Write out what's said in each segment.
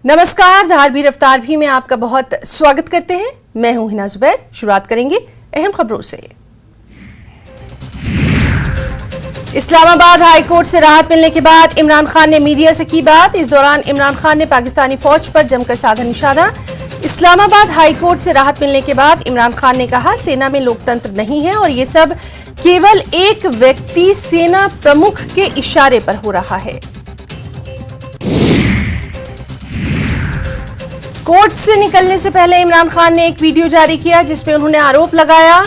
नमस्कार, धार भी रफ्तार भी में आपका बहुत स्वागत करते हैं। मैं हूं हिना जुबैर। शुरुआत करेंगे अहम खबरों से। इस्लामाबाद हाई कोर्ट से राहत मिलने के बाद इमरान खान ने मीडिया से की बात। इस दौरान इमरान खान ने पाकिस्तानी फौज पर जमकर साधा निशाना। इस्लामाबाद हाई कोर्ट से राहत मिलने के बाद इमरान खान ने कहा, सेना में लोकतंत्र नहीं है और ये सब केवल एक व्यक्ति सेना प्रमुख के इशारे पर हो रहा है। कोर्ट से निकलने से पहले इमरान खान ने एक वीडियो जारी किया जिसमें उन्होंने आरोप लगाया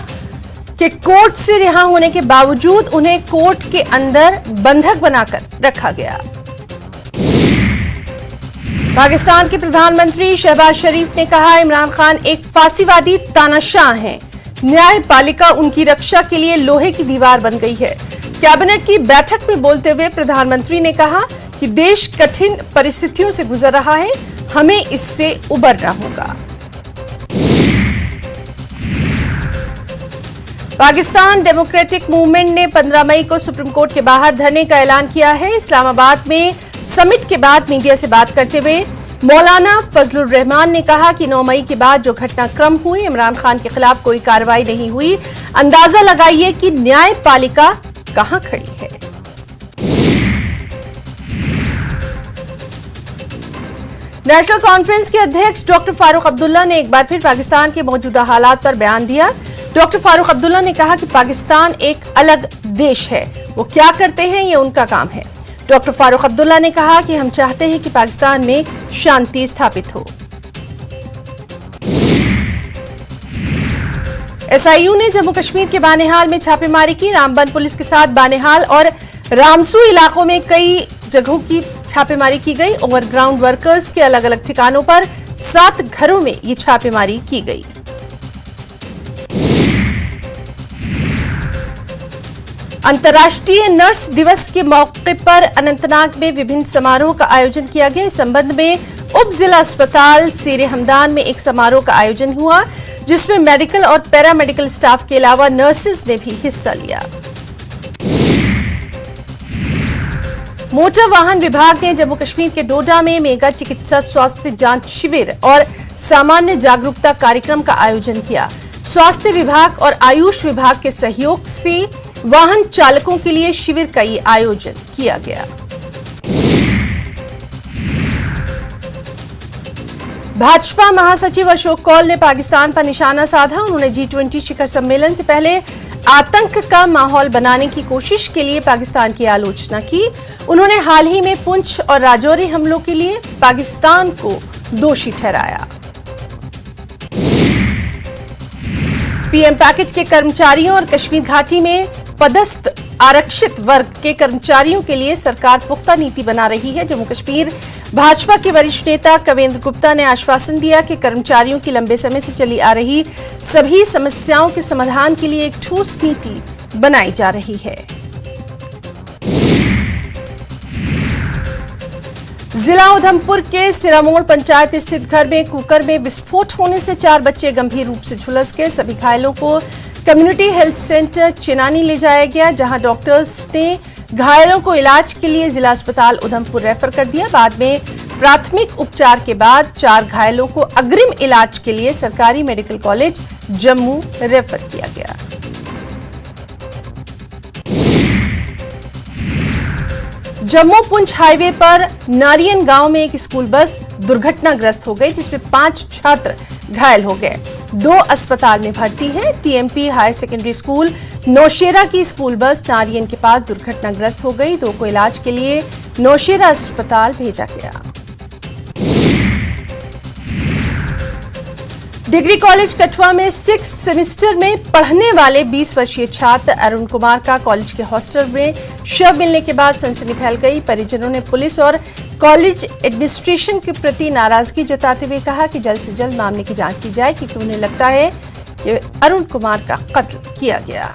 कि कोर्ट से रिहा होने के बावजूद उन्हें कोर्ट के अंदर बंधक बनाकर रखा गया। पाकिस्तान के प्रधानमंत्री शहबाज शरीफ ने कहा, इमरान खान एक फांसीवादी तानाशाह हैं। न्यायपालिका उनकी रक्षा के लिए लोहे की दीवार बन गई है। कैबिनेट की बैठक में बोलते हुए प्रधानमंत्री ने कहा कि देश कठिन परिस्थितियों से गुजर रहा है, हमें इससे उबरना होगा। पाकिस्तान डेमोक्रेटिक मूवमेंट ने 15 मई को सुप्रीम कोर्ट के बाहर धरने का ऐलान किया है। इस्लामाबाद में समिट के बाद मीडिया से बात करते हुए मौलाना फजलुर रहमान ने कहा कि 9 मई के बाद जो घटनाक्रम हुए, इमरान खान के खिलाफ कोई कार्रवाई नहीं हुई। अंदाजा लगाइए कि न्यायपालिका कहां खड़ी है। नेशनल कॉन्फ्रेंस के अध्यक्ष डॉक्टर फारूक अब्दुल्ला ने एक बार फिर पाकिस्तान के मौजूदा हालात पर बयान दिया। डॉक्टर फारूक अब्दुल्ला ने कहा कि पाकिस्तान एक अलग देश है, वो क्या करते हैं ये उनका काम है। डॉक्टर फारूक अब्दुल्ला ने कहा कि हम चाहते हैं कि पाकिस्तान में शांति स्थापित हो। एसआईयू ने जम्मू कश्मीर के बानेहाल में छापेमारी की। रामबन पुलिस के साथ बानेहाल और रामसू इलाकों में कई जगहों की छापेमारी की गई। ओवरग्राउंड वर्कर्स के अलग अलग ठिकानों पर 7 घरों में ये छापेमारी की गई। अंतर्राष्ट्रीय नर्स दिवस के मौके पर अनंतनाग में विभिन्न समारोह का आयोजन किया गया। इस संबंध में उप जिला अस्पताल शेर हमदान में एक समारोह का आयोजन हुआ जिसमें मेडिकल और पैरामेडिकल स्टाफ के अलावा नर्सेज ने भी हिस्सा लिया। मोटर वाहन विभाग ने जम्मू कश्मीर के डोडा में मेगा चिकित्सा स्वास्थ्य जांच शिविर और सामान्य जागरूकता कार्यक्रम का आयोजन किया। स्वास्थ्य विभाग और आयुष विभाग के सहयोग से वाहन चालकों के लिए शिविर का ये आयोजन किया गया। भाजपा महासचिव अशोक कौल ने पाकिस्तान पर निशाना साधा। उन्होंने G20 शिखर सम्मेलन से पहले आतंक का माहौल बनाने की कोशिश के लिए पाकिस्तान की आलोचना की। उन्होंने हाल ही में पुंछ और राजौरी हमलों के लिए पाकिस्तान को दोषी ठहराया। पीएम पैकेज के कर्मचारियों और कश्मीर घाटी में पदस्थ आरक्षित वर्ग के कर्मचारियों के लिए सरकार पुख्ता नीति बना रही है। जम्मू कश्मीर भाजपा के वरिष्ठ नेता कवेंद्र गुप्ता ने आश्वासन दिया कि कर्मचारियों की लंबे समय से चली आ रही सभी समस्याओं के समाधान के लिए एक ठोस नीति बनाई जा रही है। जिला उधमपुर के सिरामोड़ पंचायत स्थित घर में कुकर में विस्फोट होने से 4 बच्चे गंभीर रूप से झुलस गए। सभी घायलों को कम्युनिटी हेल्थ सेंटर चिनानी ले जाया गया, जहां डॉक्टर्स ने घायलों को इलाज के लिए जिला अस्पताल उधमपुर रेफर कर दिया। बाद में प्राथमिक उपचार के बाद 4 घायलों को अग्रिम इलाज के लिए सरकारी मेडिकल कॉलेज जम्मू रेफर किया गया। जम्मू पुंछ हाईवे पर नारियन गांव में एक स्कूल बस दुर्घटनाग्रस्त हो गई जिसमें 5 छात्र घायल हो गए। 2 अस्पताल में भर्ती हैं। TMP higher secondary school Nowshera की स्कूल बस नारियन के पास दुर्घटनाग्रस्त हो गई। 2 को इलाज के लिए नौशेरा अस्पताल भेजा गया। डिग्री कॉलेज कठुआ में 6th सेमेस्टर में पढ़ने वाले 20 वर्षीय छात्र अरुण कुमार का कॉलेज के हॉस्टल में शव मिलने के बाद सनसनी फैल गई। परिजनों ने पुलिस और कॉलेज एडमिनिस्ट्रेशन के प्रति नाराजगी जताते हुए कहा कि जल्द से जल्द मामले की जांच की जाए, क्योंकि उन्हें लगता है कि अरुण कुमार का कत्ल किया गया।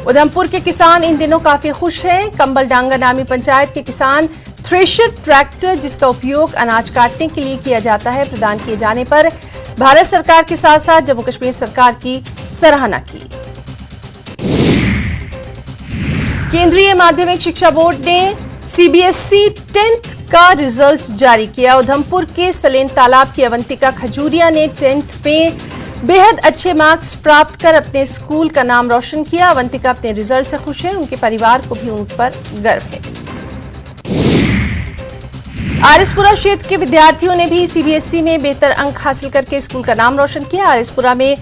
उधमपुर के किसान इन दिनों काफी खुश हैं। कंबलडांगा नामी पंचायत के किसान थ्रेशर ट्रैक्टर, जिसका उपयोग अनाज काटने के लिए किया जाता है, प्रदान किए जाने पर भारत सरकार के साथ साथ जम्मू कश्मीर सरकार की सराहना की। केंद्रीय माध्यमिक शिक्षा बोर्ड ने सीबीएसई 10th का रिजल्ट जारी किया। उधमपुर के सलेन तालाब की अवंतिका खजूरिया ने 10th में बेहद अच्छे मार्क्स प्राप्त कर अपने स्कूल का नाम रोशन किया। अवंतिका अपने रिजल्ट से खुश है, उनके परिवार को भी उन पर गर्व है। आरएसपुरा क्षेत्र के विद्यार्थियों ने भी सीबीएसई में बेहतर अंक हासिल करके स्कूल का नाम रोशन किया। आरएसपुरा में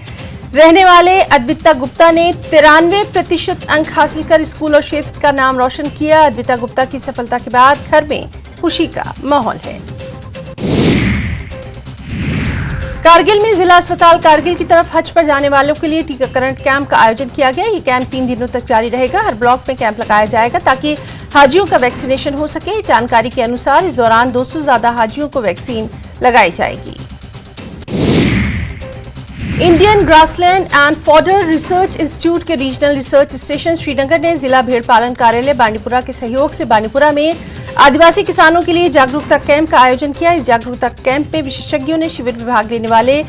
रहने वाले अद्विता गुप्ता ने 93% अंक हासिल कर स्कूल और क्षेत्र का नाम रोशन किया। अद्विता गुप्ता की सफलता के बाद घर में खुशी का माहौल है। कारगिल में जिला अस्पताल कारगिल की तरफ हज पर जाने वालों के लिए टीकाकरण कैंप का आयोजन किया गया। ये कैंप 3 दिनों तक जारी रहेगा। हर ब्लॉक में कैंप लगाया जाएगा ताकि हाजियों का वैक्सीनेशन हो सके। जानकारी के अनुसार इस दौरान 200 से ज्यादा हाजियों को वैक्सीन लगाई जाएगी। Indian grassland and fodder research institute के रीजनल रिसर्च स्टेशन श्रीनगर ने जिला भेड़ पालन कार्यालय बांडीपुरा के सहयोग से बांडीपुरा में आदिवासी किसानों के लिए जागरूकता कैंप का आयोजन किया। इस जागरूकता कैंप में विशेषज्ञों ने शिविर में भाग लेने वाले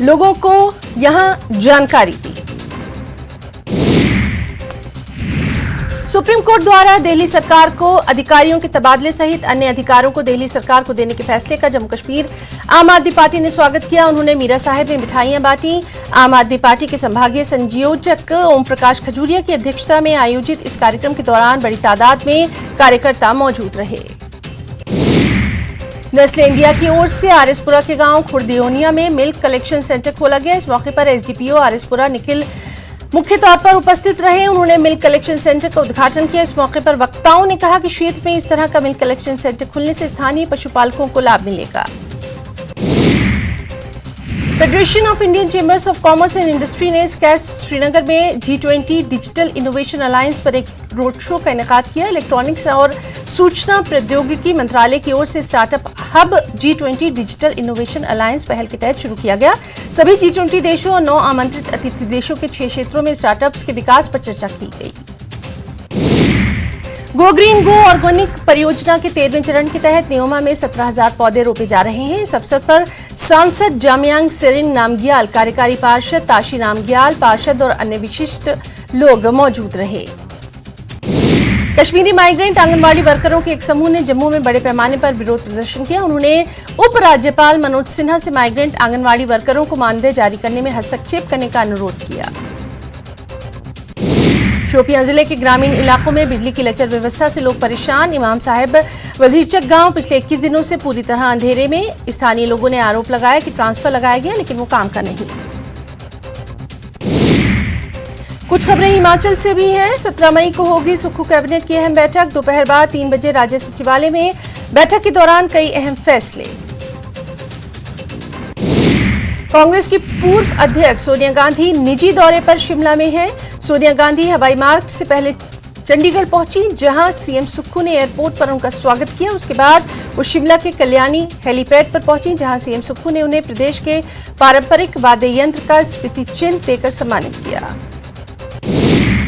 लोगों को यहां जानकारी दी। सुप्रीम कोर्ट द्वारा दिल्ली सरकार को अधिकारियों के तबादले सहित अन्य अधिकारों को दिल्ली सरकार को देने के फैसले का जम्मू कश्मीर आम आदमी पार्टी ने स्वागत किया। उन्होंने मीरा साहिब में मिठाइयां बांटी। आम आदमी पार्टी के संभागीय संयोजक ओम प्रकाश खजूरिया की अध्यक्षता में आयोजित इस कार्यक्रम के दौरान बड़ी तादाद में कार्यकर्ता मौजूद रहे। नेस्ले इंडिया की ओर से आरएसपुरा के गांव खुर्दियोनिया में मिल्क कलेक्शन सेंटर खोला गया। इस मौके पर एसडीपीओ आरएसपुरा निखिल मुख्य तौर पर उपस्थित रहे। उन्होंने मिल्क कलेक्शन सेंटर का उद्घाटन किया। इस मौके पर वक्ताओं ने कहा कि क्षेत्र में इस तरह का मिल्क कलेक्शन सेंटर खुलने से स्थानीय पशुपालकों को लाभ मिलेगा। Federation of Indian chambers of commerce and industry ने स्कैट्स श्रीनगर में G20 डिजिटल इनोवेशन अलायंस पर एक रोड शो का इनेकाद किया। इलेक्ट्रॉनिक्स और सूचना प्रौद्योगिकी मंत्रालय की ओर से startup hub G20 digital innovation alliance पहल के तहत शुरू किया गया। सभी G20 देशों और 9 आमंत्रित अतिथि देशों के 6 क्षेत्रों में स्टार्टअप्स के विकास पर चर्चा की गई। गो ग्रीन गो ऑर्गेनिक परियोजना के 13वें चरण के तहत न्योमा में 17,000 पौधे रोपे जा रहे हैं। इस अवसर पर सांसद जामयांग सेरिंग नामग्याल, कार्यकारी पार्षद ताशी नामग्याल, पार्षद और अन्य विशिष्ट लोग मौजूद रहे। कश्मीरी माइग्रेंट आंगनवाड़ी वर्करों के एक समूह ने जम्मू में बड़े पैमाने पर विरोध प्रदर्शन किया। उन्होंने उपराज्यपाल मनोज सिन्हा से माइग्रेंट आंगनवाड़ी वर्करों को मानदेय जारी करने में हस्तक्षेप करने का अनुरोध किया। शोपियां जिले के ग्रामीण इलाकों में बिजली की लचर व्यवस्था से लोग परेशान। इमाम साहिब वजीरचक गांव पिछले 21 दिनों से पूरी तरह अंधेरे में। स्थानीय लोगों ने आरोप लगाया कि ट्रांसफर लगाया गया लेकिन वो काम का नहीं। कुछ खबरें हिमाचल से भी हैं। 17 मई को होगी सुक्खू कैबिनेट की अहम बैठक। दोपहर बाद 3 बजे राज्य सचिवालय में बैठक के दौरान कई अहम फैसले। कांग्रेस की पूर्व अध्यक्ष सोनिया गांधी निजी दौरे पर शिमला में हैं। सोनिया गांधी हवाई मार्ग से पहले चंडीगढ़ पहुंची, जहां सीएम सुक्खू ने एयरपोर्ट पर उनका स्वागत किया। उसके बाद वो शिमला के कल्याणी हेलीपैड पर पहुंची, जहां सीएम सुक्खू ने उन्हें प्रदेश के पारंपरिक वाद्य यंत्र का स्मृति चिन्ह देकर सम्मानित किया।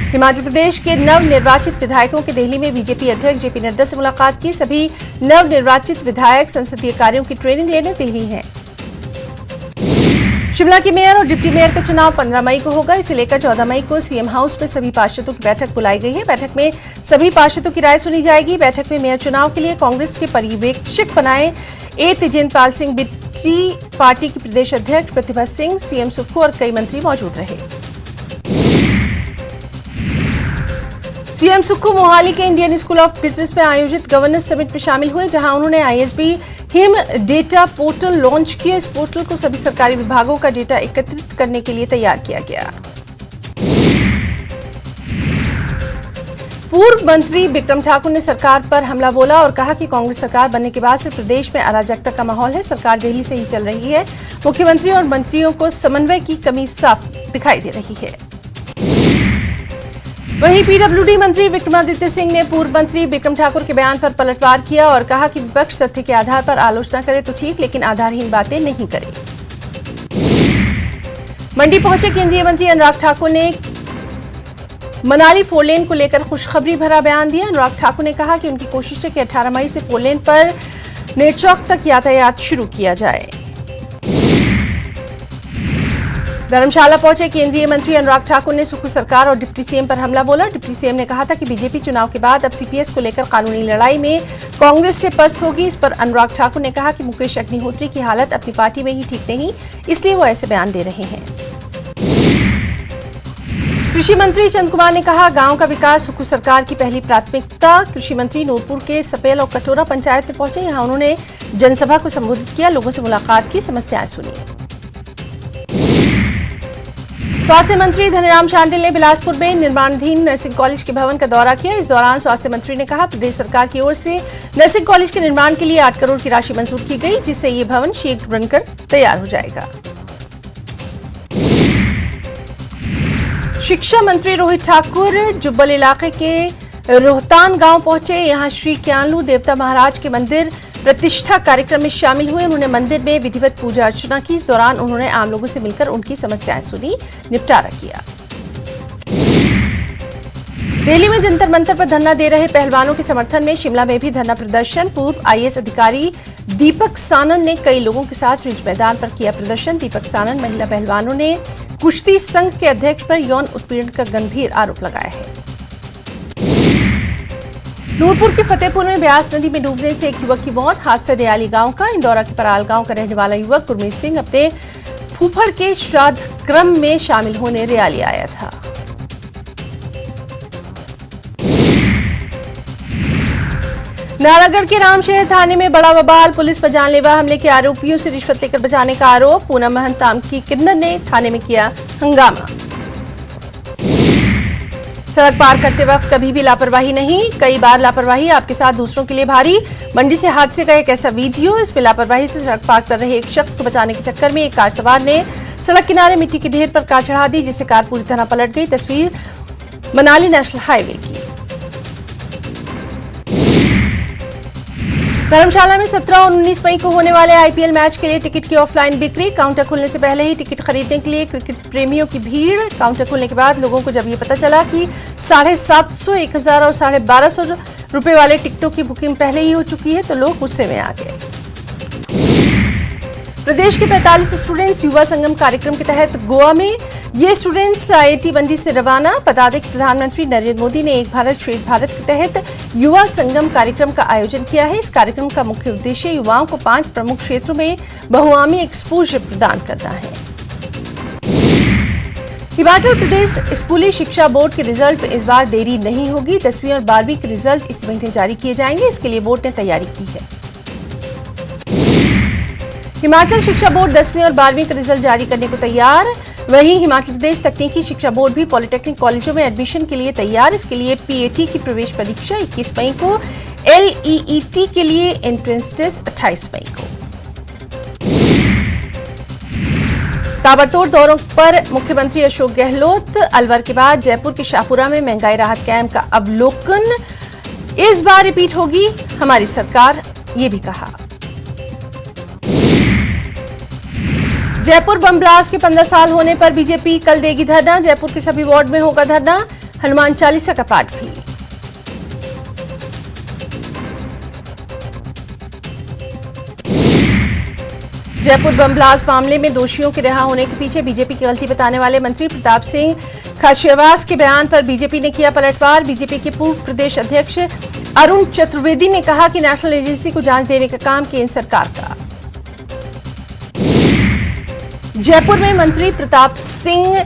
हिमाचल प्रदेश के नवनिर्वाचित विधायकों के दिल्ली में बीजेपी अध्यक्ष जेपी नड्डा से मुलाकात की। सभी नवनिर्वाचित विधायक संसदीय कार्यों की ट्रेनिंग लेने दिल्ली हैं। शिमला के मेयर और डिप्टी मेयर का चुनाव 15 मई को होगा। इसे लेकर 14 मई को सीएम हाउस में सभी पार्षदों की बैठक बुलाई गई है। बैठक में सभी पार्षदों की राय सुनी जाएगी। बैठक में मेयर चुनाव के लिए कांग्रेस के पर्यवेक्षक बनाए ए तेजेंद्र पाल सिंह बिट्टी, पार्टी की प्रदेश अध्यक्ष प्रतिभा सिंह, सीएम सुक्खू और कई मंत्री मौजूद रहे। सीएम सुक्खू मोहाली के इंडियन स्कूल ऑफ बिजनेस में आयोजित गवर्नेंस समिट में शामिल हुए, जहां उन्होंने ISB him data portal launch किया। इस पोर्टल को सभी सरकारी विभागों का डेटा एकत्रित करने के लिए तैयार किया गया। पूर्व मंत्री बिक्रम ठाकुर ने सरकार पर हमला बोला और कहा कि कांग्रेस सरकार बनने के बाद से प्रदेश में अराजकता का माहौल है। सरकार दिल्ली से ही चल रही है। मुख्यमंत्री और मंत्रियों को समन्वय की कमी साफ दिखाई दे रही है। वहीं पीडब्ल्यूडी मंत्री विक्रमादित्य सिंह ने पूर्व मंत्री बिक्रम ठाकुर के बयान पर पलटवार किया और कहा कि विपक्ष तथ्य के आधार पर आलोचना करे तो ठीक, लेकिन आधारहीन बातें नहीं करे। मंडी पहुंचे केंद्रीय मंत्री अनुराग ठाकुर ने मनाली फोरलेन को लेकर खुशखबरी भरा बयान दिया। अनुराग ठाकुर ने कहा कि उनकी कोशिश है कि 18 मई से फोरलेन पर नेरचौक तक यातायात शुरू किया जाए। धर्मशाला पहुंचे केंद्रीय मंत्री अनुराग ठाकुर ने सुखू सरकार और डिप्टी सीएम पर हमला बोला। डिप्टी सीएम ने कहा था कि बीजेपी चुनाव के बाद अब सीपीएस को लेकर कानूनी लड़ाई में कांग्रेस से पस्त होगी। इस पर अनुराग ठाकुर ने कहा कि मुकेश अग्निहोत्री की हालत अपनी पार्टी में ही ठीक नहीं, इसलिए वो ऐसे बयान दे रहे हैं। कृषि मंत्री चंद कुमार ने कहा, गांव का विकास सुखू सरकार की पहली प्राथमिकता। कृषि मंत्री नूरपुर के सपेल और कटोरा पंचायत में पहुंचे। यहां उन्होंने जनसभा को संबोधित किया, लोगों से मुलाकात की, समस्याएं सुनी। स्वास्थ्य मंत्री धनीराम शांडिल ने बिलासपुर में निर्माणाधीन नर्सिंग कॉलेज के भवन का दौरा किया। इस दौरान स्वास्थ्य मंत्री ने कहा, प्रदेश सरकार की ओर से नर्सिंग कॉलेज के निर्माण के लिए 8 करोड़ की राशि मंजूर की गई, जिससे ये भवन शीघ्र बनकर तैयार हो जाएगा। शिक्षा मंत्री रोहित ठाकुर जुब्बल इलाके के रोहतान गांव पहुंचे। यहां श्री क्यालू देवता महाराज के मंदिर प्रतिष्ठा कार्यक्रम में शामिल हुए। उन्होंने मंदिर में विधिवत पूजा अर्चना की। इस दौरान उन्होंने आम लोगों से मिलकर उनकी समस्याएं सुनी, निपटारा किया। दिल्ली में जंतर मंतर पर धरना दे रहे पहलवानों के समर्थन में शिमला में भी धरना प्रदर्शन। पूर्व आईएएस अधिकारी दीपक सानन ने कई लोगों के साथ रिज मैदान पर किया प्रदर्शन। दीपक सानन महिला पहलवानों ने कुश्ती संघ के अध्यक्ष पर यौन उत्पीड़न का गंभीर आरोप लगाया है। नूरपुर के फतेहपुर में ब्यास नदी में डूबने से एक युवक की मौत। हादसा दयाली गांव का। इंदौरा के पराल गांव का रहने वाला युवक गुरमीत सिंह अपने फूफड़ के श्राद्ध क्रम में शामिल होने रियाली आया था। नालागढ़ के रामशहर थाने में बड़ा बवाल। पुलिस पर जानलेवा हमले के आरोपियों से रिश्वत लेकर बचाने का आरोप। पूनम महंत तामकी किन्नर ने थाने में किया हंगामा। सड़क पार करते वक्त कभी भी लापरवाही नहीं, कई बार लापरवाही आपके साथ दूसरों के लिए भारी। मंडी से हादसे का एक ऐसा वीडियो। इसमें लापरवाही से सड़क पार कर रहे एक शख्स को बचाने के चक्कर में एक कार सवार ने सड़क किनारे मिट्टी के ढेर पर कार चढ़ा दी, जिससे कार पूरी तरह पलट गई। तस्वीर मनाली नेशनल हाईवे की। धर्मशाला में 17 और 19 मई को होने वाले आईपीएल मैच के लिए टिकट की ऑफलाइन बिक्री। काउंटर खुलने से पहले ही टिकट खरीदने के लिए क्रिकेट प्रेमियों की भीड़। काउंटर खुलने के बाद लोगों को जब ये पता चला कि 750, 1000 और 1250 रुपए वाले टिकटों की बुकिंग पहले ही हो चुकी है, तो लोग गुस्से में आ गए। प्रदेश के 45 स्टूडेंट्स युवा संगम कार्यक्रम के तहत गोवा में। ये स्टूडेंट्स आईआईटी मंडी से रवाना। बता दें कि प्रधानमंत्री नरेंद्र मोदी ने एक भारत श्रेष्ठ भारत के तहत युवा संगम कार्यक्रम का आयोजन किया है। इस कार्यक्रम का मुख्य उद्देश्य युवाओं को 5 प्रमुख क्षेत्रों में बहुआयामी एक्सपोजर प्रदान करना है। हिमाचल प्रदेश स्कूली शिक्षा बोर्ड के रिजल्ट में इस बार देरी नहीं होगी। 10वीं और 12वीं के रिजल्ट इस महीने जारी किए जाएंगे। इसके लिए बोर्ड ने तैयारी की है। हिमाचल शिक्षा बोर्ड 10वीं और 12वीं का रिजल्ट जारी करने को तैयार। वहीं हिमाचल प्रदेश तकनीकी शिक्षा बोर्ड भी पॉलिटेक्निक कॉलेजों में एडमिशन के लिए तैयार। इसके लिए पीएटी की प्रवेश परीक्षा 21 मई को, एलईईटी के लिए एंट्रेंस टेस्ट 28 मई को। ताबड़तोड़ दौरों पर मुख्यमंत्री अशोक गहलोत। अलवर के बाद जयपुर के शाहपुरा में महंगाई राहत कैंप का अवलोकन। इस बार रिपीट होगी हमारी सरकार, ये भी कहा। जयपुर बम ब्लास्ट के 15 साल होने पर बीजेपी कल देगी धरना। जयपुर के सभी वार्ड में होगा धरना। हनुमान चालीसा का पाठ भी। जयपुर बम ब्लास्ट मामले में दोषियों के रिहा होने के पीछे बीजेपी की गलती बताने वाले मंत्री प्रताप सिंह खाचरियावास के बयान पर बीजेपी ने किया पलटवार। बीजेपी के पूर्व प्रदेश अध्यक्ष अरुण चतुर्वेदी ने कहा कि नेशनल एजेंसी को जांच देने का काम केंद्र सरकार का। जयपुर में मंत्री प्रताप सिंह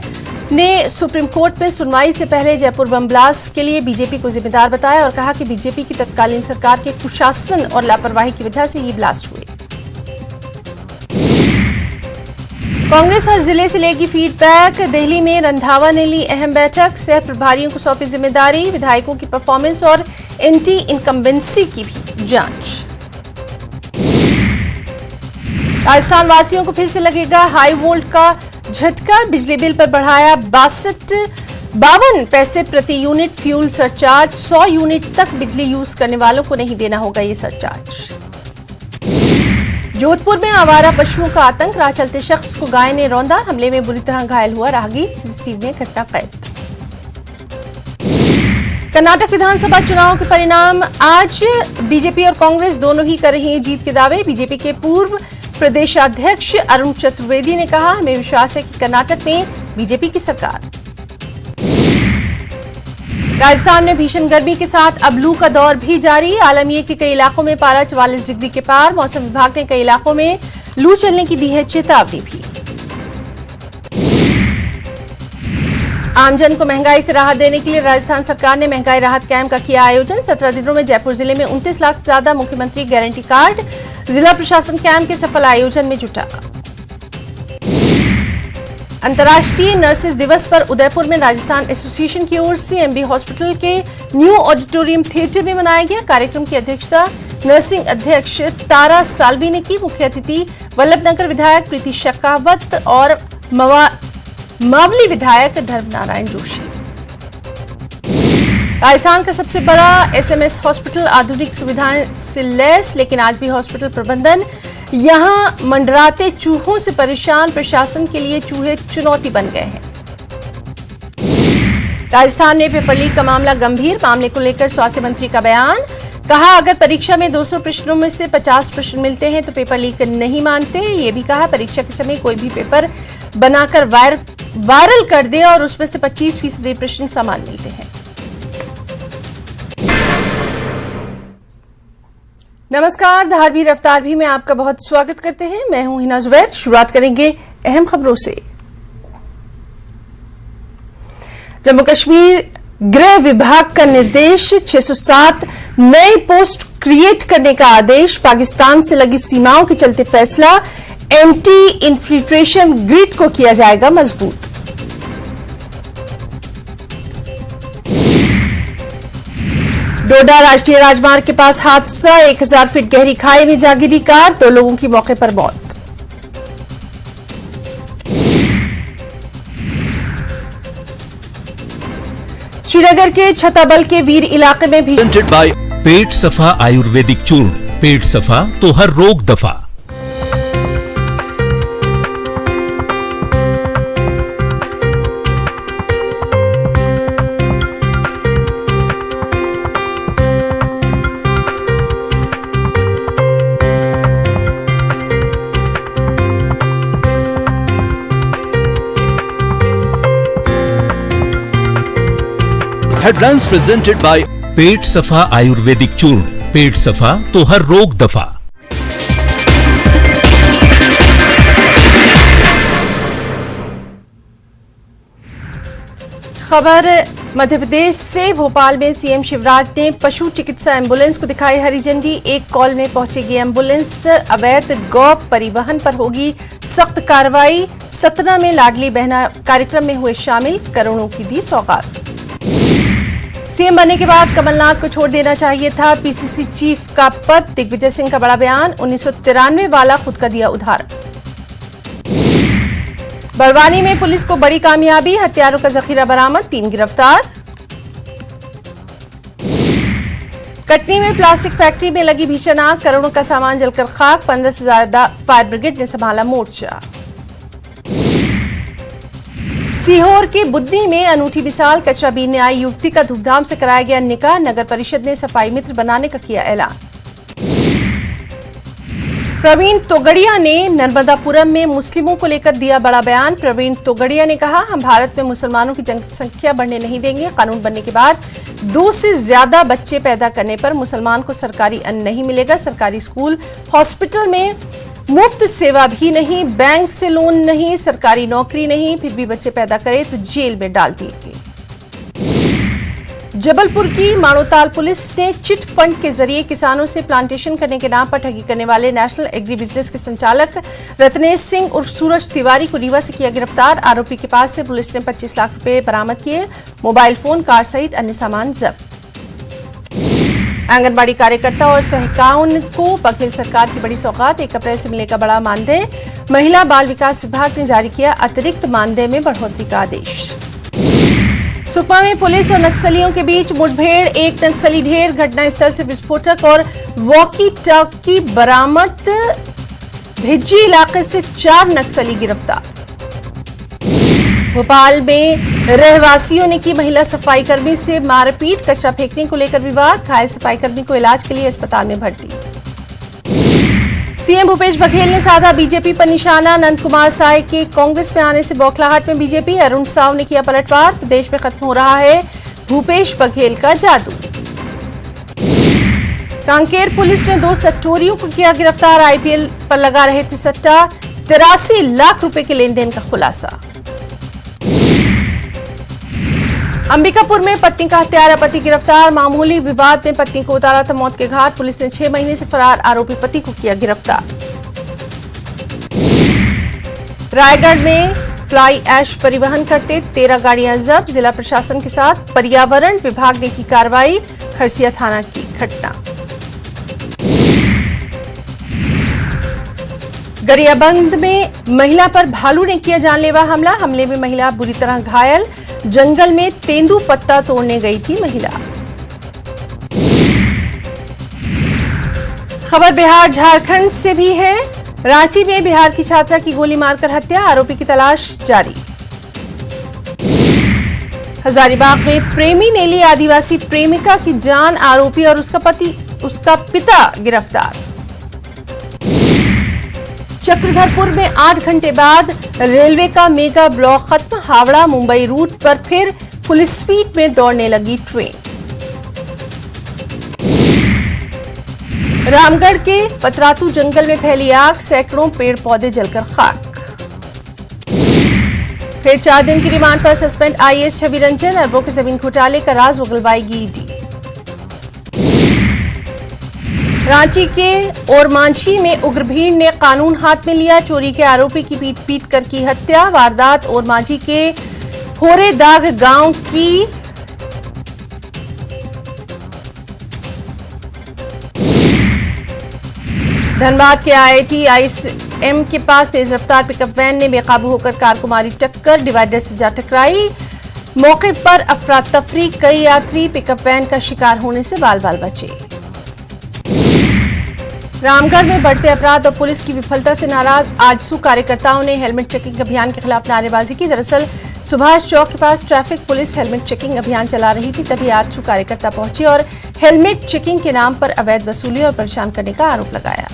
ने सुप्रीम कोर्ट में सुनवाई से पहले जयपुर बम ब्लास्ट के लिए बीजेपी को जिम्मेदार बताया और कहा कि बीजेपी की तत्कालीन सरकार के कुशासन और लापरवाही की वजह से ये ब्लास्ट हुए। कांग्रेस हर जिले से लेगी फीडबैक। दिल्ली में रंधावा ने ली अहम बैठक। सह प्रभारियों को सौंपी जिम्मेदारी। विधायकों की परफॉर्मेंस और एंटी इनकम्बेंसी की भी जांच। राजस्थान वासियों को फिर से लगेगा हाई वोल्ट का झटका। बिजली बिल पर बढ़ाया 52 पैसे प्रति यूनिट फ्यूल सरचार्ज। 100 यूनिट तक बिजली यूज करने वालों को नहीं देना होगा ये सरचार्ज। जोधपुर में आवारा पशुओं का आतंक। राह चलते शख्स को गाय ने रौंदा। हमले में बुरी तरह घायल हुआ राहगीर। सीसीटीवी में घटना कैद। कर्नाटक विधानसभा चुनाव के परिणाम आज। बीजेपी और कांग्रेस दोनों ही कर रही हैं जीत के दावे। बीजेपी के पूर्व प्रदेशाध्यक्ष अरुण चतुर्वेदी ने कहा, हमें विश्वास है कि कर्नाटक में बीजेपी की सरकार। राजस्थान में भीषण गर्मी के साथ अब लू का दौर भी जारी। आलमगीर के कई इलाकों में पारा 44 डिग्री के पार। मौसम विभाग ने कई इलाकों में लू चलने की दी है चेतावनी भी। आमजन को महंगाई से राहत देने के लिए राजस्थान सरकार ने महंगाई राहत कैंप का किया आयोजन। 17 दिनों में जयपुर जिले में 29 लाख से ज्यादा मुख्यमंत्री गारंटी कार्ड। जिला प्रशासन कैंप के सफल आयोजन में जुटा। अंतर्राष्ट्रीय नर्सेज दिवस पर उदयपुर में राजस्थान एसोसिएशन की ओर से एमबी हॉस्पिटल के न्यू ऑडिटोरियम थिएटर में मनाया गया। कार्यक्रम की अध्यक्षता नर्सिंग अध्यक्ष तारा साल्वी ने की। मुख्य अतिथि वल्लभनगर विधायक प्रीति शेखावत और मावली विधायक धर्मनारायण जोशी। राजस्थान का सबसे बड़ा एसएमएस हॉस्पिटल आधुनिक सुविधाएं से लैस, लेकिन आज भी हॉस्पिटल प्रबंधन यहां मंडराते चूहों से परेशान। प्रशासन के लिए चूहे चुनौती बन गए हैं। राजस्थान में पेपर लीक का मामला गंभीर। मामले को लेकर स्वास्थ्य मंत्री का बयान। कहा, अगर परीक्षा में 200 प्रश्नों में से 50 प्रश्न मिलते हैं तो पेपर लीक नहीं मानते। ये भी कहा, परीक्षा के समय कोई भी पेपर बनाकर वायरल कर दे और उसमें से 25% प्रश्न समान मिलते हैं। नमस्कार, धार रफ्तार भी में आपका बहुत स्वागत करते हैं। मैं हूं हिना जुबैर। शुरुआत करेंगे अहम खबरों से। जम्मू कश्मीर गृह विभाग का निर्देश, 607 नए पोस्ट क्रिएट करने का आदेश। पाकिस्तान से लगी सीमाओं के चलते फैसला। एंटी इन्फिल्ट्रेशन ग्रिड को किया जाएगा मजबूत। डोडा राष्ट्रीय राजमार्ग के पास हादसा। 1000 फीट गहरी खाई में जा गिरी कार। 2 लोगों की मौके पर मौत। श्रीनगर के छताबल के वीर इलाके में भी पेट सफा आयुर्वेदिक चूर्ण। पेट सफा तो हर रोग दफा। Headlines presented by पेट सफा आयुर्वेदिक चूर्ण। पेट सफा तो हर रोग दफा। खबर मध्य प्रदेश से। भोपाल में सीएम शिवराज ने पशु चिकित्सा एम्बुलेंस को दिखाई हरी झंडी। एक कॉल में पहुंचेगी एम्बुलेंस। अवैध गौ परिवहन पर होगी सख्त कार्रवाई। सतना में लाडली बहना कार्यक्रम में हुए शामिल। करोड़ों की दी सौगात। सीएम बनने के बाद कमलनाथ को छोड़ देना चाहिए था पीसीसी चीफ का पद। दिग्विजय सिंह का बड़ा बयान। 1993 वाला खुद का दिया उदाहरण। बड़वानी में पुलिस को बड़ी कामयाबी। हथियारों का जखीरा बरामद। 3 गिरफ्तार। कटनी में प्लास्टिक फैक्ट्री में लगी भीषण आग। करोड़ों का सामान जलकर खाक। 15 से ज्यादा फायर ब्रिगेड ने संभाला मोर्चा। सीहोर के बुद्धनी में अनूठी मिसाल। कचरा बीनने आई युवती का धूमधाम से कराया गया निकाह। नगर परिषद ने सफाई मित्र बनाने का किया ऐलान। प्रवीण तोगड़िया ने नर्मदापुरम में मुस्लिमों को लेकर दिया बड़ा बयान। प्रवीण तोगड़िया ने कहा, हम भारत में मुसलमानों की जनसंख्या बढ़ने नहीं देंगे। कानून बनने के बाद 2 से ज्यादा बच्चे पैदा करने पर मुसलमान को सरकारी अन्न नहीं मिलेगा। सरकारी स्कूल हॉस्पिटल में मुफ्त सेवा भी नहीं। बैंक से लोन नहीं। सरकारी नौकरी नहीं। फिर भी बच्चे पैदा करे तो जेल में डाल दिए गए। जबलपुर की माणोताल पुलिस ने चिट फंड के जरिए किसानों से प्लांटेशन करने के नाम पर ठगी करने वाले नेशनल एग्री बिजनेस के संचालक रत्नेश सिंह उर्फ सूरज तिवारी को रीवा से किया गिरफ्तार। आरोपी के पास से पुलिस ने 25 लाख रुपए बरामद किए। मोबाइल फोन, कार सहित अन्य सामान जब्त। आंगनबाड़ी कार्यकर्ता और सहकाउन को बघेल सरकार की बड़ी सौगात। 1 अप्रैल से मिलेगा बड़ा मानदेय। महिला बाल विकास विभाग ने जारी किया अतिरिक्त मानदेय में बढ़ोतरी का आदेश। सुकमा में पुलिस और नक्सलियों के बीच मुठभेड़। 1 नक्सली ढेर। घटनास्थल से विस्फोटक और वॉकी टॉकी बरामद। भिज्जी इलाके से 4 नक्सली गिरफ्तार। भोपाल में रहवासियों ने की महिला सफाई कर्मी से मारपीट। कचरा फेंकने को लेकर विवाद। घायल सफाई कर्मी को इलाज के लिए अस्पताल में भर्ती। सीएम भूपेश बघेल ने साधा बीजेपी पर निशाना। नंद कुमार साय के कांग्रेस में आने से बौखलाहट में बीजेपी। अरुण साव ने किया पलटवार। प्रदेश में खत्म हो रहा है भूपेश बघेल का जादू। कांकेर पुलिस ने 2 सट्टोरियों को किया गिरफ्तार। आईपीएल पर लगा रहे थे सट्टा। 83 लाख रुपए के लेन देन का खुलासा। अंबिकापुर में पत्नी का हत्यारा पति गिरफ्तार। मामूली विवाद में पत्नी को उतारा था मौत के घाट। पुलिस ने 6 महीने से फरार आरोपी पति को किया गिरफ्तार। रायगढ़ में फ्लाई ऐश परिवहन करते 13 गाड़ियां जब्त। जिला प्रशासन के साथ पर्यावरण विभाग ने की कार्रवाई। खरसिया थाना की घटना। गरियाबंद में महिला पर भालू ने किया जानलेवा हमला। हमले में महिला बुरी तरह घायल। जंगल में तेंदू पत्ता तोड़ने गई थी महिला। खबर बिहार झारखंड से भी है। रांची में बिहार की छात्रा की गोली मारकर हत्या। आरोपी की तलाश जारी। हजारीबाग में प्रेमी ने ली आदिवासी प्रेमिका की जान। आरोपी और उसका पिता गिरफ्तार। चक्रधरपुर में 8 घंटे बाद रेलवे का मेगा ब्लॉक खत्म। हावड़ा मुंबई रूट पर फिर फुल स्पीड में दौड़ने लगी ट्रेन। रामगढ़ के पतरातू जंगल में फैली आग। सैकड़ों पेड़ पौधे जलकर खाक। फिर 4 दिन की रिमांड पर सस्पेंड आईएएस छवि रंजन। अरबों के जमीन घोटाले का राज उगलवाएगी ईडी। रांची के ओरमांझी में उग्र भीड़ ने कानून हाथ में लिया। चोरी के आरोपी की पीट कर की हत्या। वारदात ओरमांझी के होरेदाग गांव की। धनबाद के आईआईटी आईएसएम के पास तेज रफ्तार पिकअप वैन ने बेकाबू होकर कार को मारी टक्कर। डिवाइडर से जा टकराई। मौके पर अफरा तफरी। कई यात्री पिकअप वैन का शिकार होने से बाल बाल बचे। रामगढ़ में बढ़ते अपराध और पुलिस की विफलता से नाराज आजसू कार्यकर्ताओं ने हेलमेट चेकिंग अभियान के खिलाफ नारेबाजी की। दरअसल सुभाष चौक के पास ट्रैफिक पुलिस हेलमेट चेकिंग अभियान चला रही थी। तभी आजसू कार्यकर्ता पहुंचे और हेलमेट चेकिंग के नाम पर अवैध वसूली और परेशान करने का आरोप लगाया।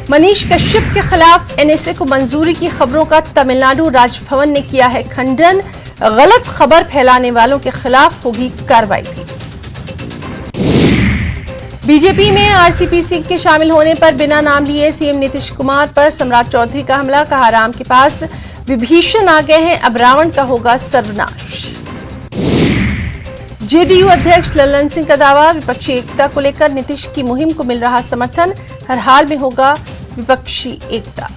मनीष कश्यप के खिलाफ एनएसए को मंजूरी की खबरों का तमिलनाडु राजभवन ने किया है खंडन। गलत खबर फैलाने वालों के खिलाफ होगी कार्रवाई भी। बीजेपी में आरसीपी सिंह के शामिल होने पर बिना नाम लिए सीएम नीतीश कुमार पर सम्राट चौधरी का हमला। कहा राम के पास विभीषण आ गए हैं, अब रावण का होगा सर्वनाश। जेडीयू अध्यक्ष लल्लन सिंह का दावा। विपक्षी एकता को लेकर नीतीश की मुहिम को मिल रहा समर्थन। हर हाल में होगा विपक्षी एकता।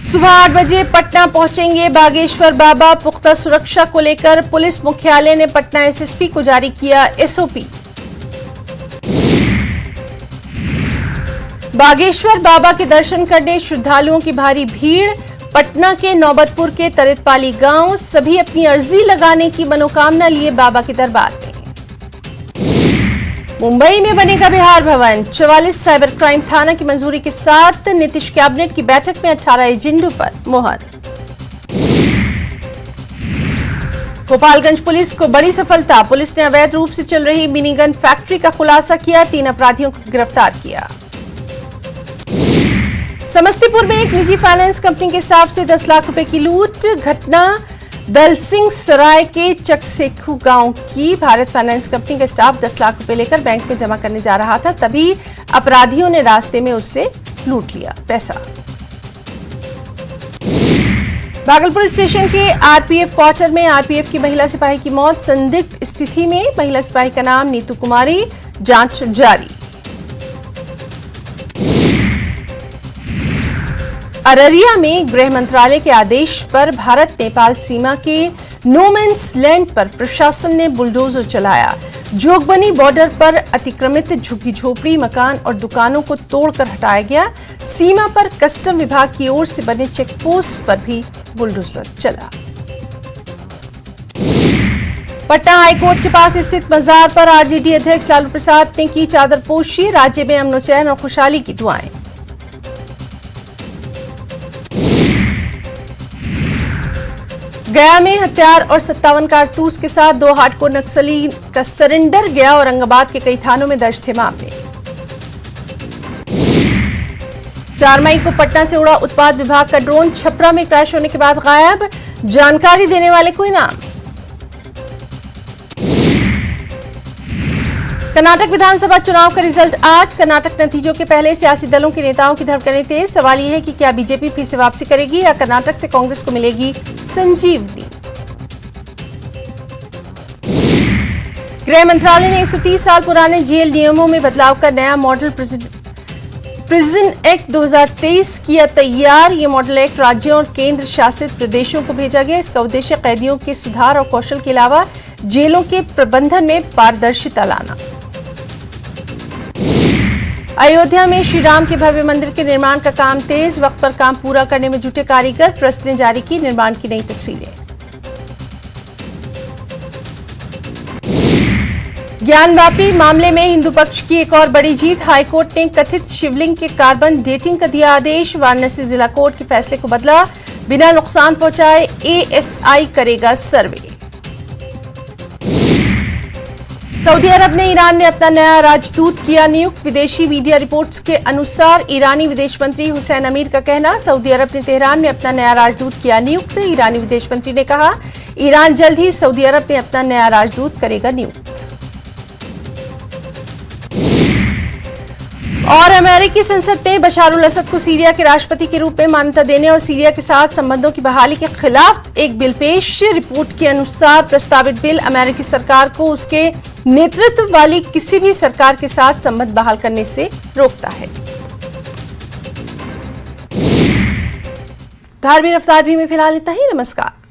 सुबह 8 बजे पटना पहुंचेंगे बागेश्वर बाबा। पुख्ता सुरक्षा को लेकर पुलिस मुख्यालय ने पटना एसएसपी को जारी किया एसओपी। बागेश्वर बाबा के दर्शन करने श्रद्धालुओं की भारी भीड़। पटना के नौबतपुर के तरितपाली गांव सभी अपनी अर्जी लगाने की मनोकामना लिए बाबा के दरबार में। मुंबई में बनेगा बिहार भवन। 44 साइबर क्राइम थाना की मंजूरी के साथ नीतीश कैबिनेट की बैठक में 18 एजेंडों पर मुहर। गोपालगंज पुलिस को बड़ी सफलता। पुलिस ने अवैध रूप से चल रही मिनी गन फैक्ट्री का खुलासा किया। 3 अपराधियों को गिरफ्तार किया। समस्तीपुर में एक निजी फाइनेंस कंपनी के स्टाफ से 10 लाख रुपए की लूट। घटना दलसिंह सराय के चकसेखू गांव की। भारत फाइनेंस कंपनी का स्टाफ 10 लाख रुपए लेकर बैंक में जमा करने जा रहा था, तभी अपराधियों ने रास्ते में उससे लूट लिया पैसा। भागलपुर स्टेशन के आरपीएफ क्वार्टर में आरपीएफ की महिला सिपाही की मौत। संदिग्ध स्थिति में महिला सिपाही का नाम नीतू कुमारी। जांच जारी। अररिया में गृह मंत्रालय के आदेश पर भारत नेपाल सीमा के नो मैंस लैंड पर प्रशासन ने बुलडोजर चलाया। जोगबनी बॉर्डर पर अतिक्रमित झुग्गी झोपड़ी, मकान और दुकानों को तोड़कर हटाया गया। सीमा पर कस्टम विभाग की ओर से बने चेक पोस्ट पर भी बुलडोजर चला। पटना हाईकोर्ट के पास स्थित मजार पर आरजेडी अध्यक्ष लालू प्रसाद ने की चादरपोशी। राज्य में अमन चैन और खुशहाली की दुआएं। गया में हथियार और 57 कारतूस के साथ 2 हार्डकोर नक्सली का सरेंडर। गया औरंगाबाद के कई थानों में दर्ज थे मामले। 4 मई को पटना से उड़ा उत्पाद विभाग का ड्रोन, छपरा में क्रैश होने के बाद गायब, जानकारी देने वाले को इनाम। कर्नाटक विधानसभा चुनाव का रिजल्ट आज। कर्नाटक नतीजों के पहले सियासी दलों के नेताओं की धड़कनें तेज। सवाल यह है कि क्या बीजेपी फिर से वापसी करेगी या कर्नाटक से कांग्रेस को मिलेगी संजीवनी। गृह मंत्रालय ने 130 साल पुराने जेल नियमों में बदलाव का नया मॉडल प्रिजन एक्ट 2023 किया तैयार। ये मॉडल एक्ट राज्यों और केंद्र शासित प्रदेशों को भेजा गया। इसका उद्देश्य कैदियों के सुधार और कौशल के अलावा जेलों के प्रबंधन में पारदर्शिता लाना। अयोध्या में श्री राम के भव्य मंदिर के निर्माण का काम तेज। वक्त पर काम पूरा करने में जुटे कारीगर। ट्रस्ट ने जारी की निर्माण की नई तस्वीरें। ज्ञानवापी मामले में हिंदू पक्ष की एक और बड़ी जीत। हाईकोर्ट ने कथित शिवलिंग के कार्बन डेटिंग का दिया आदेश। वाराणसी जिला कोर्ट के फैसले को बदला। बिना नुकसान पहुंचाए एएसआई करेगा सर्वे। सऊदी अरब ने ईरान में अपना नया राजदूत किया नियुक्त। विदेशी मीडिया रिपोर्ट्स के अनुसार ईरानी विदेश मंत्री हुसैन अमीर का कहना, सऊदी अरब ने तेहरान में अपना नया राजदूत किया नियुक्त। ईरानी विदेश मंत्री ने कहा, ईरान जल्द ही सऊदी अरब में अपना नया राजदूत करेगा नियुक्त। और अमेरिकी संसद ने बशार उल असद को सीरिया के राष्ट्रपति के रूप में मान्यता देने और सीरिया के साथ संबंधों की बहाली के खिलाफ एक बिल पेश। रिपोर्ट के अनुसार प्रस्तावित बिल अमेरिकी सरकार को उसके नेतृत्व वाली किसी भी सरकार के साथ संबंध बहाल करने से रोकता है। धार में रफ्तार भी में फिलहाल इतना ही। नमस्कार।